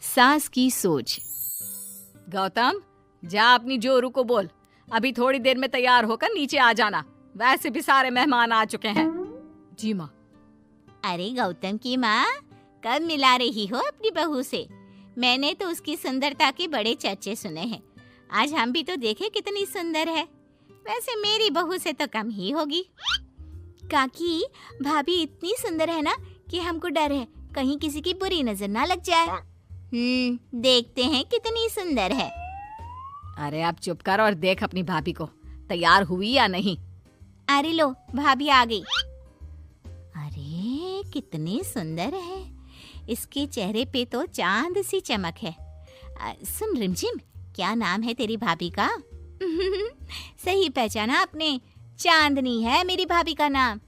सास की सोच। गौतम, जा अपनी जोरू को बोल, अभी थोड़ी देर में तैयार होकर नीचे आ जाना। वैसे भी सारे मेहमान आ चुके हैं। जी माँ। अरे गौतम की माँ, कब मिला रही हो अपनी बहू से? मैंने तो उसकी सुंदरता के बड़े चर्चे सुने हैं। आज हम भी तो देखे कितनी सुंदर है। वैसे मेरी बहू से तो कम ही होगी। काकी, भाभी इतनी सुंदर है ना कि हमको डर है कहीं किसी की बुरी नजर ना लग जाए। देखते हैं कितनी सुंदर है। अरे आप चुप कर और देख अपनी भाभी को, तैयार हुई या नहीं। अरे लो, भाभी आ गई। अरे कितनी सुंदर है, इसके चेहरे पे तो चांद सी चमक है। सुन रिमझिम, क्या नाम है तेरी भाभी का? सही पहचाना आपने, चांदनी है मेरी भाभी का नाम।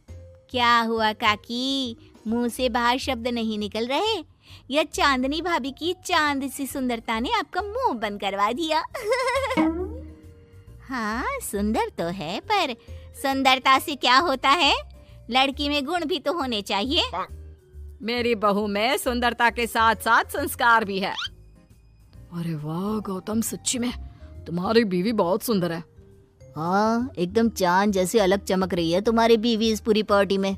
क्या हुआ काकी, मुंह से बाहर शब्द नहीं निकल रहे? यह चांदनी भाभी की चांद सी सुंदरता ने आपका मुंह बंद करवा दिया। हाँ सुंदर तो है, पर सुंदरता से क्या होता है? लड़की में गुण भी तो होने चाहिए। मेरी बहू में सुंदरता के साथ साथ संस्कार भी है। अरे वाह गौतम, सच्ची में तुम्हारी बीवी बहुत सुंदर है। हाँ, एकदम चांद जैसे अलग चमक रही है तुम्हारी बीवी इस पूरी पार्टी में।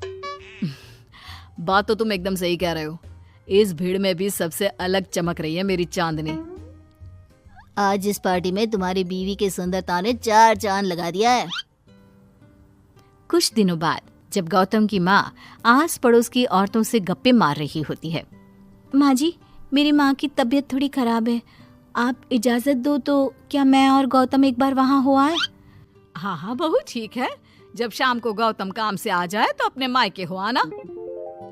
बात तो तुम एकदम सही कह रहे हो। इस भीड़ में भी सबसे अलग चमक रही है मेरी चांदनी। आज इस पार्टी में तुम्हारी बीवी की सुंदरता ने 4 चांद लगा दिया है। कुछ दिनों बाद जब गौतम की माँ आस पड़ोस की औरतों से गप्पे मार रही होती है। माँ जी, मेरी माँ की तबीयत थोड़ी खराब है, आप इजाजत दो तो क्या मैं और गौतम एक बार वहाँ हो आए? हाँ हाँ बहू, ठीक है। जब शाम को गौतम काम से आ जाए तो अपने मायके हो आना।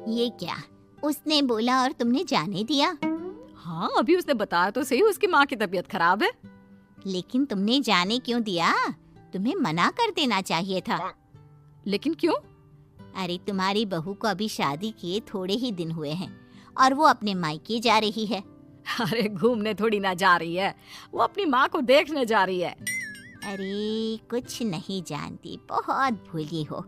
ये क्या, उसने बोला और तुमने जाने दिया? हाँ, अभी उसने बताया तो सही उसकी माँ की तबीयत खराब है। लेकिन तुमने जाने क्यों दिया? तुम्हें मना कर देना चाहिए था। लेकिन क्यों? अरे तुम्हारी बहू को अभी शादी किए थोड़े ही दिन हुए हैं और वो अपने मायके जा रही है। अरे घूमने थोड़ी ना जा रही है, वो अपनी माँ को देखने जा रही है। अरे कुछ नहीं जानती, बहुत भोली हो।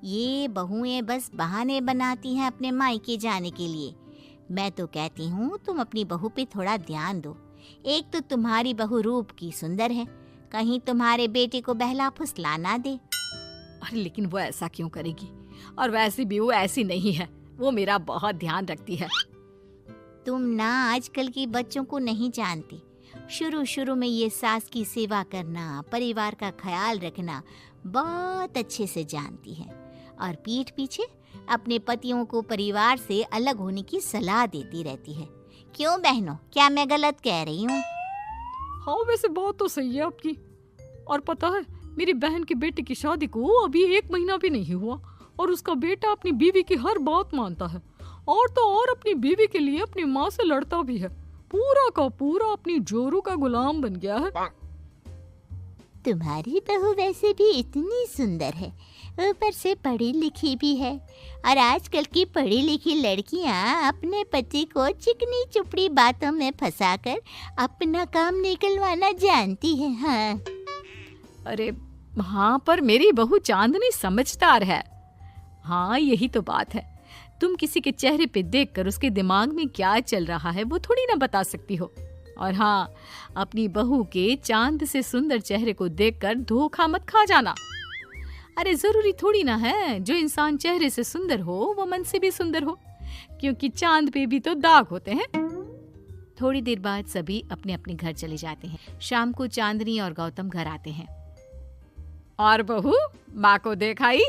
ये बहुएं बस बहाने बनाती हैं अपने मायके जाने के लिए। मैं तो कहती हूँ तुम अपनी बहू पे थोड़ा ध्यान दो। एक तो तुम्हारी बहू रूप की सुंदर है, कहीं तुम्हारे बेटे को बहला फुसला ना दे। अरे लेकिन वो ऐसा क्यों करेगी? और वैसे भी वो ऐसी नहीं है, वो मेरा बहुत ध्यान रखती है। तुम ना आजकल के बच्चों को नहीं जानती। शुरू शुरू में ये सास की सेवा करना, परिवार का ख्याल रखना बहुत अच्छे से जानती है और पीठ पीछे अपने पतियों को परिवार से अलग होने की सलाह देती रहती है। क्यों बहनों, क्या मैं गलत कह रही हूँ? हाँ वैसे बात तो सही है आपकी। और पता है, मेरी बहन की बेटी की शादी को अभी 1 महीना भी नहीं हुआ और उसका बेटा अपनी बीवी की हर बात मानता है। और तो और अपनी बीवी के लिए अपनी माँ से लड़ता भी है। पूरा का पूरा अपनी जोरू का गुलाम बन गया है। तुम्हारी बहू वैसे भी इतनी सुंदर है, ऊपर से पढ़ी लिखी भी है। और आजकल की पढ़ी लिखी लड़कियां अपने पति को चिकनी चुपड़ी बातों में फंसाकर अपना काम निकलवाना जानती है। हाँ अरे हाँ, पर मेरी बहू चांदनी समझदार है। हाँ यही तो बात है। तुम किसी के चेहरे पे देखकर उसके दिमाग में क्या चल रहा है वो थोड़ी ना बता सकती हो। और हाँ, अपनी बहू के चांद से सुंदर चेहरे को देखकर धोखा मत खा जाना। अरे जरूरी थोड़ी ना है जो इंसान चेहरे से सुंदर हो वो मन से भी सुंदर हो, क्योंकि चांद पे भी तो दाग होते हैं। थोड़ी देर बाद सभी अपने अपने घर चले जाते हैं। शाम को चांदनी और गौतम घर आते हैं। और बहू, माँ को देखाई?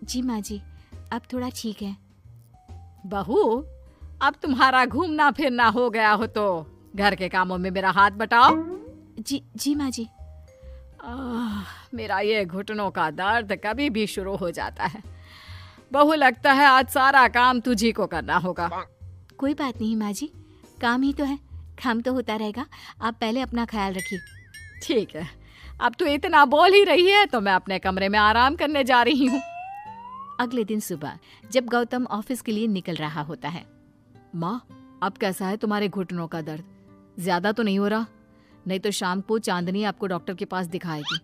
जी माँ जी, अब थोड़ा ठीक है। बहू, अब तुम्हारा घूमना फिरना हो गया हो तो घर के कामों में मेरा हाथ बटाओ। जी माँ जी। मेरा ये घुटनों का दर्द कभी भी शुरू हो जाता है। बहू, लगता है आज सारा काम तुझी को करना होगा। कोई बात नहीं माँ जी, काम ही तो है, काम तो होता रहेगा। आप पहले अपना ख्याल रखिए। ठीक है, अब तू इतना बोल ही रही है तो मैं अपने कमरे में आराम करने जा रही हूँ। अगले दिन सुबह जब गौतम ऑफिस के लिए निकल रहा होता है। माँ, अब कैसा है तुम्हारे घुटनों का दर्द? ज्यादा तो नहीं हो रहा? नहीं तो शाम को चांदनी आपको डॉक्टर के पास दिखाएगी।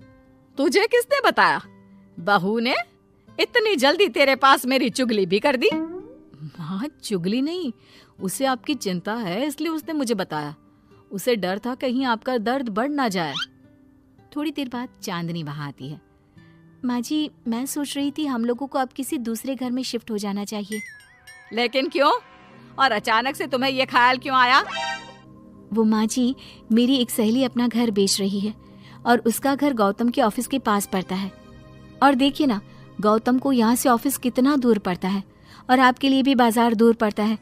तुझे किसने बताया? बहू ने इतनी जल्दी तेरे पास मेरी चुगली भी कर दी? माँ, चुगली नहीं, उसे आपकी चिंता है, इसलिए उसने मुझे बताया। उसे डर था कहीं आपका दर्द बढ़ ना जाए। थोड़ी देर बाद चांदनी वहां आती है। माँ जी, मैं सोच रही थी हम लोगों को अब किसी दूसरे घर में शिफ्ट हो जाना चाहिए। लेकिन क्यों? और अचानक से तुम्हें ये ख्याल क्यों आया? वो माँ जी, मेरी एक सहेली अपना घर बेच रही है और उसका घर गौतम के ऑफिस के पास पड़ता है। और देखिए ना, गौतम को यहाँ से ऑफिस कितना दूर पड़ता है और आपके लिए भी बाजार दूर पड़ता है।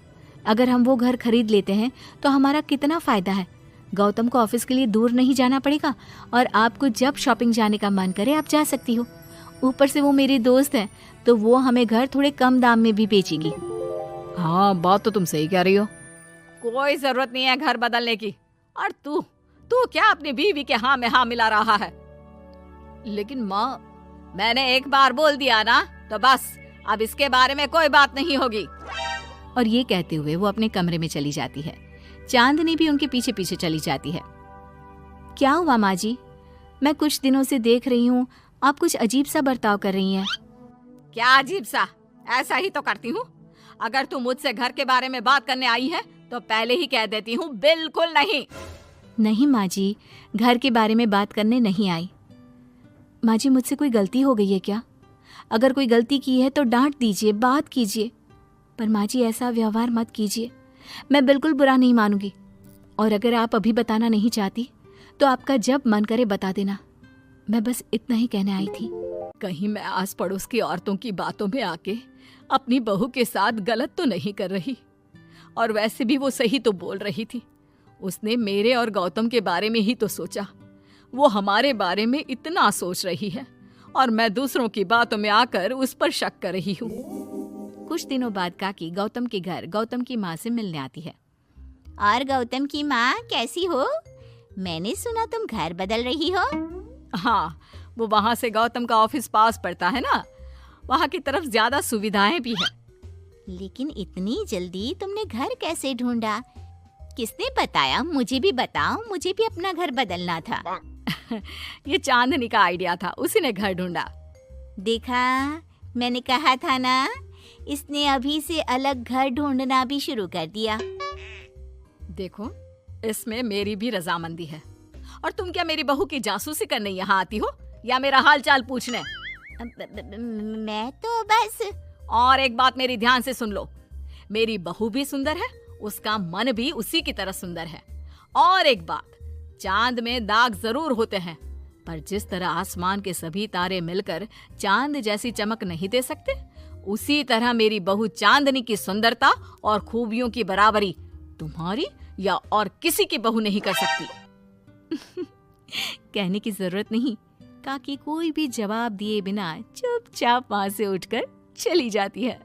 अगर हम वो घर खरीद लेते हैं तो हमारा कितना फायदा है। गौतम को ऑफिस के लिए दूर नहीं जाना पड़ेगा और आपको जब शॉपिंग जाने का मन करे आप जा सकती हो। ऊपर से वो मेरी दोस्त है तो वो हमें घर थोड़े कम दाम में भी बेचेगी। हाँ, बात तो तुम सही कह रही हो। कोई जरूरत नहीं है घर बदलने की। और तू क्या अपनी बीवी के हाँ में हाँ मिला रहा है? लेकिन माँ, मैंने एक बार बोल दिया ना, तो बस अब इसके बारे में कोई बात नहीं होगी। और ये कहते हुए वो अपने कमरे में चली जाती है। चांदनी भी उनके पीछे पीछे चली जाती है। क्या हुआ माँ जी? मैं कुछ दिनों से देख रही हूँ आप कुछ अजीब सा बर्ताव कर रही हैं। क्या अजीब सा? ऐसा ही तो करती हूँ। अगर तू मुझसे घर के बारे में बात करने आई है तो पहले ही कह देती हूँ, बिल्कुल नहीं। नहीं माँ जी, घर के बारे में बात करने नहीं आई। माँ जी, मुझसे कोई गलती हो गई है क्या? अगर कोई गलती की है तो डांट दीजिए, बात कीजिए। पर माँ जी, ऐसा व्यवहार मत कीजिए। मैं बिल्कुल बुरा नहीं मानूंगी। और अगर आप अभी बताना नहीं चाहती तो आपका जब मन करे बता देना। मैं बस इतना ही कहने आई थी। कहीं मैं आस पड़ोस की औरतों की बातों में आके अपनी बहू के साथ गलत तो नहीं कर रही? और वैसे भी वो सही तो बोल रही थी। उसने मेरे और गौतम के बारे में ही तो सोचा। वो हमारे बारे में इतना सोच रही है और मैं दूसरों की बातों में आकर उस पर शक कर रही हूँ। कुछ दिनों बाद काकी गौतम के घर गौतम की माँ से मिलने आती है। और गौतम की माँ, कैसी हो? मैंने सुना तुम घर बदल रही हो। हाँ, वो वहाँ से गौतम का ऑफिस पास पड़ता है ना, वहाँ की तरफ ज्यादा सुविधाएं भी है। लेकिन इतनी जल्दी तुमने घर कैसे ढूंढा? किसने बताया? मुझे भी बताओ, मुझे भी अपना घर बदलना था। ये चांदनी का आइडिया था, उसी ने घर ढूंढा। देखा, मैंने कहा था ना, इसने अभी से अलग घर ढूंढना भी शुरू कर दिया। देखो, इसमें मेरी भी रजामंदी है। और तुम क्या मेरी बहू की जासूसी करने यहाँ आती हो या मेरा हाल चाल पूछने? मैं तो बस। और एक बात मेरी ध्यान से सुन लो, मेरी बहू भी सुंदर है, उसका मन भी उसी की तरह सुंदर है। और एक बात, चांद में दाग जरूर होते हैं, पर जिस तरह आसमान के सभी तारे मिलकर चांद जैसी चमक नहीं दे सकते, उसी तरह मेरी बहू चांदनी की सुंदरता और खूबियों की बराबरी तुम्हारी या और किसी की बहू नहीं कर सकती। कहने की जरूरत नहीं। काकी कोई भी जवाब दिए बिना चुपचाप वहां से उठकर चली जाती है।